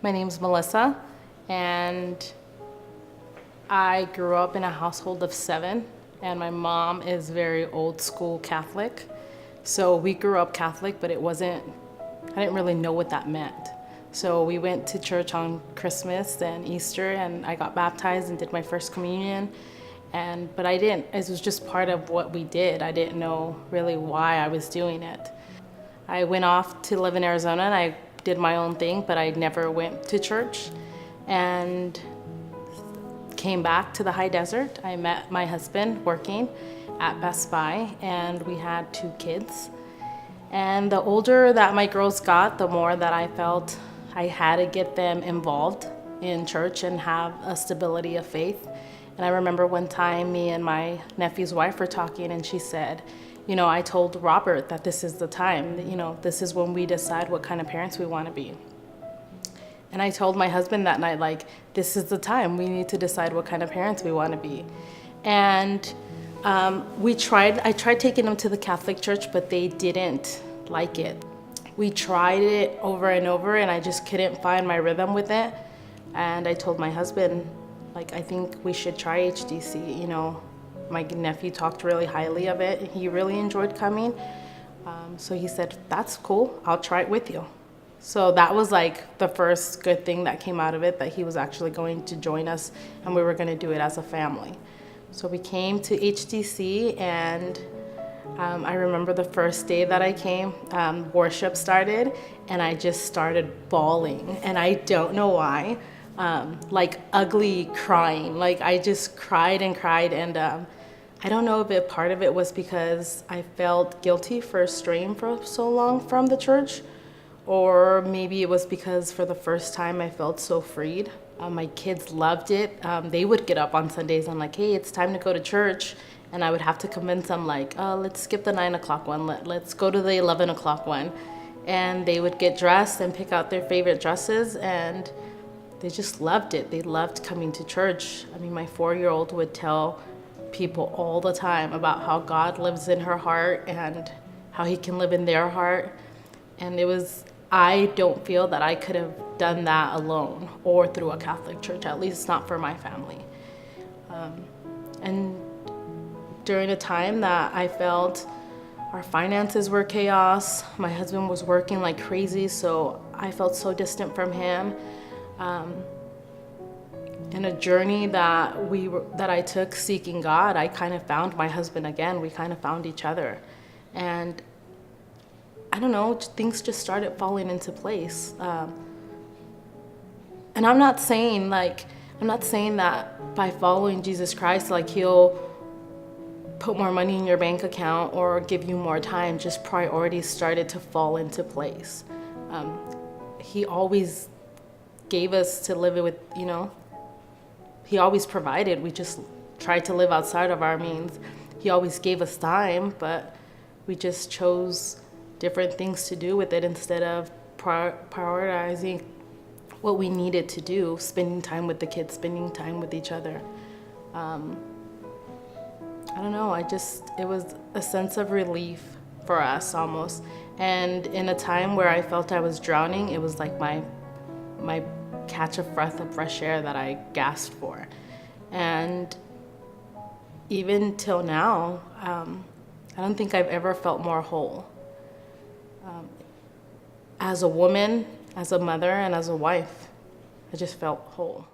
My name's Melissa, and I grew up in a household of 7, and my mom is very old school Catholic. So we grew up Catholic, but I didn't really know what that meant. So we went to church on Christmas and Easter, and I got baptized and did my first communion. But it was just part of what we did. I didn't know really why I was doing it. I went off to live in Arizona and I did my own thing, but I never went to church. And came back to the high desert. I met my husband working at Best Buy, and we had 2 kids. And the older that my girls got, the more that I felt I had to get them involved in church and have a stability of faith. And I remember one time me and my nephew's wife were talking, and she said, I told Robert that this is the time, this is when we decide what kind of parents we want to be. And I told my husband that night, this is the time we need to decide what kind of parents we want to be. And I tried taking them to the Catholic church, but they didn't like it. We tried it over and over, and I just couldn't find my rhythm with it. And I told my husband, I think we should try HDC. My nephew talked really highly of it. He really enjoyed coming. So he said, that's cool, I'll try it with you. So that was the first good thing that came out of it, that he was actually going to join us and we were going to do it as a family. So we came to HDC, and I remember the first day that I came, worship started, and I just started bawling, and I don't know why, ugly crying. I just cried and cried, and I don't know if part of it was because I felt guilty for straying for so long from the church, or maybe it was because for the first time I felt so freed. My kids loved it. They would get up on Sundays and hey, it's time to go to church. And I would have to convince them let's skip the 9 o'clock one. Let's go to the 11 o'clock one. And they would get dressed and pick out their favorite dresses, and they just loved it. They loved coming to church. My 4-year-old would tell people all the time about how God lives in her heart and how he can live in their heart. And I don't feel that I could have done that alone or through a Catholic church, at least not for my family. And during a time that I felt our finances were chaos, my husband was working like crazy, so I felt so distant from him. In a journey that I took seeking God, I kind of found my husband again. We kind of found each other. And I don't know, things just started falling into place. And I'm not saying that by following Jesus Christ, he'll put more money in your bank account or give you more time. Just priorities started to fall into place. He always gave us to live it with, he always provided. We just tried to live outside of our means. He always gave us time, but we just chose different things to do with it instead of prioritizing what we needed to do, spending time with the kids, spending time with each other. I don't know, it was a sense of relief for us almost. And in a time where I felt I was drowning, it was my catch a breath of fresh air that I gasped for. And even till now, I don't think I've ever felt more whole. As a woman, as a mother, and as a wife, I just felt whole.